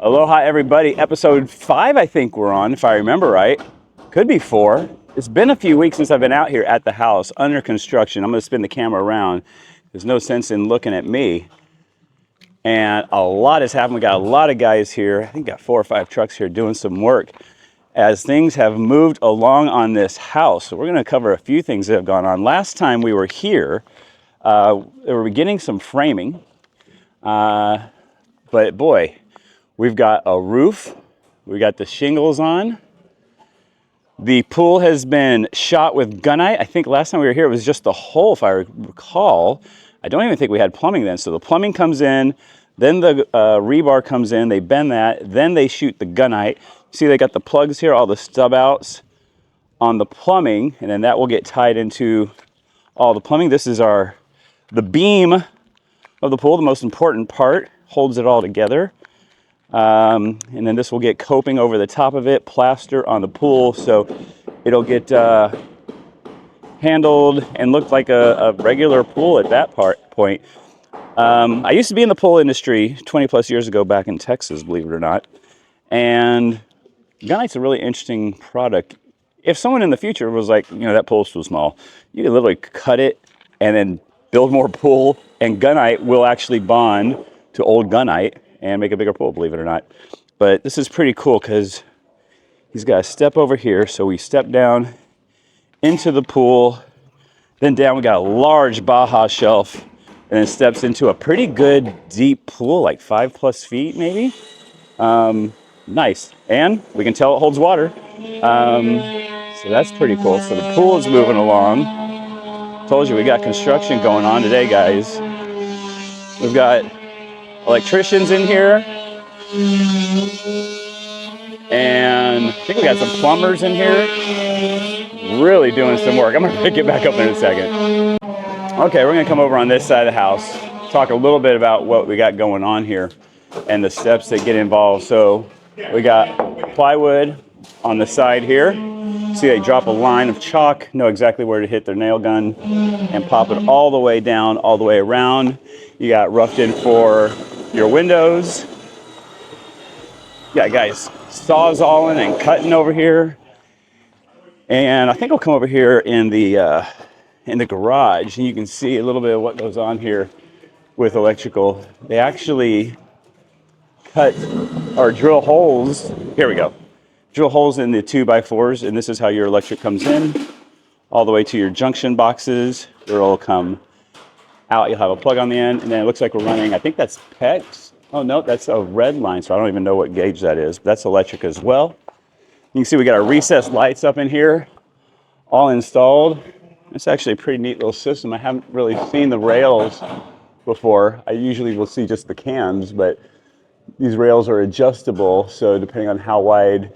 Aloha, everybody. Episode 5, I think we're on, if I remember right. Could be 4. It's been a few weeks since I've been out here at the house under construction. I'm going to spin the camera around. There's no sense in looking at me. And a lot has happened. We got a lot of guys here. I think got 4 or 5 trucks here doing some work as things have moved along on this house. So we're going to cover a few things that have gone on. Last time we were here, they were beginning some framing. But boy, we've got a roof. We got the shingles on. The pool has been shot with gunite. I think last time we were here, it was just the hole, if I recall. I don't even think we had plumbing then. So the plumbing comes in, then the rebar comes in, they bend that, then they shoot the gunite. See, they got the plugs here, all the stub outs on the plumbing, and then that will get tied into all the plumbing. This is the beam of the pool, the most important part, holds it all together. And then this will get coping over the top of it, plaster on the pool, so it'll get handled and look like a regular pool at that point. I used to be in the pool industry 20 plus years ago back in Texas, believe it or not. And gunite's a really interesting product. If someone in the future was like, that pool's too small, you can literally cut it and then build more pool, and gunite will actually bond to old gunite and make a bigger pool, believe it or not. But this is pretty cool because he's got a step over here. So we step down into the pool, then down we got a large Baja shelf, and then steps into a pretty good deep pool, like 5+ feet maybe. Nice. And we can tell it holds water. So that's pretty cool. So the pool is moving along. Told you we got construction going on today, guys. We've got electricians in here, and I think we got some plumbers in here really doing some work. I'm gonna pick it back up in a second. Okay, we're gonna come over on this side of the house, talk a little bit about what we got going on here and the steps that get involved. So we got plywood on the side here. See, they drop a line of chalk, know exactly where to hit their nail gun, and pop it all the way down, all the way around. You got roughed in for your windows. Yeah, guys, sawzalling and cutting over here. And I think I'll come over here in the garage, and you can see a little bit of what goes on here with electrical. They actually cut or drill holes. Here we go. Drill holes in the 2x4s, and this is how your electric comes in all the way to your junction boxes. It'll come out. You'll have a plug on the end, and then it looks like we're running, I think that's PEX. Oh no, that's a red line, so I don't even know what gauge that is, but that's electric as well. You can see we got our recessed lights up in here, all installed. It's actually a pretty neat little system. I haven't really seen the rails before. I usually will see just the cams, but these rails are adjustable, so depending on how wide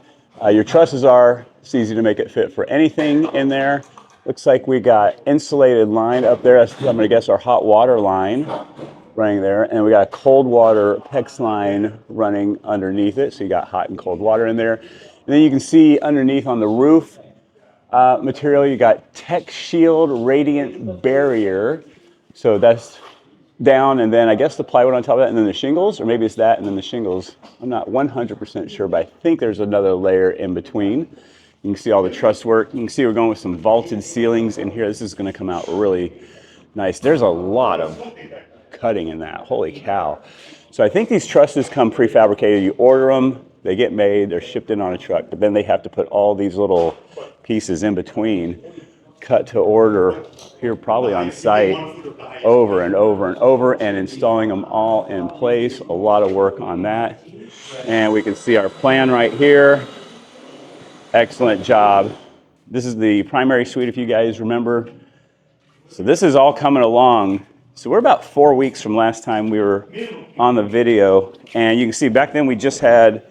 your trusses are, it's easy to make it fit for anything in there. Looks like we got insulated line up there. That's, I'm going to guess, our hot water line running there. And we got a cold water PEX line running underneath it. So you got hot and cold water in there. And then you can see underneath on the roof material, you got Tech Shield Radiant Barrier. So that's down, and then I guess the plywood on top of that, and then the shingles, or maybe it's that and then the shingles. I'm not 100% sure, but I think there's another layer in between. You can see all the truss work. You can see we're going with some vaulted ceilings in here. This is going to come out really nice. There's a lot of cutting in that. Holy cow. So I think these trusses come prefabricated. You order them, they get made, they're shipped in on a truck, but then they have to put all these little pieces in between, cut to order here probably on site over and over and over, and installing them all in place. A lot of work on that. And we can see our plan right here. Excellent job. This is the primary suite, if you guys remember. So this is all coming along. So we're about 4 weeks from last time we were on the video, and you can see back then we had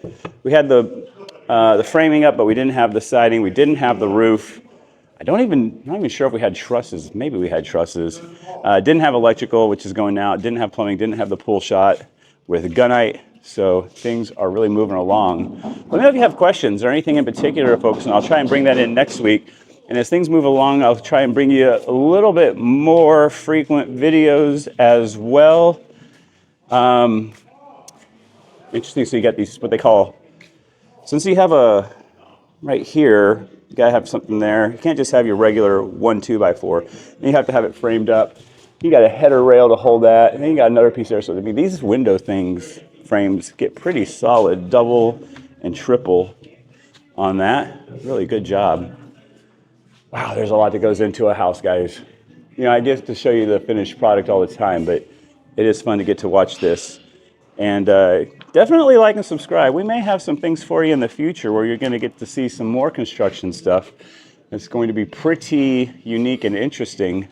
the framing up, but we didn't have the siding, we didn't have the roof. I'm not even sure if we had trusses. Maybe we had trusses. Didn't have electrical, which is going now. Didn't have plumbing. Didn't have the pool shot with gunite. So things are really moving along. Let me know if you have questions or anything in particular to focus on. I'll try and bring that in next week. And as things move along, I'll try and bring you a little bit more frequent videos as well. Interesting. So you got these, what they call, since you have a, right here, you gotta have something there. You can't just have your regular 1 2x4. You have to have it framed up. You got a header rail to hold that, and then you got another piece there. So I mean, these window frames get pretty solid, double and triple on that. Really good job. Wow, there's a lot that goes into a house, guys. You know, I get to show you the finished product all the time, but it is fun to get to watch this. And definitely like and subscribe. We may have some things for you in the future where you're going to get to see some more construction stuff. It's going to be pretty unique and interesting.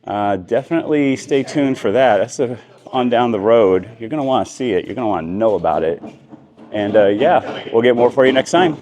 Definitely stay tuned for that. That's on down the road. You're going to want to see it. You're going to want to know about it. And yeah, we'll get more for you next time.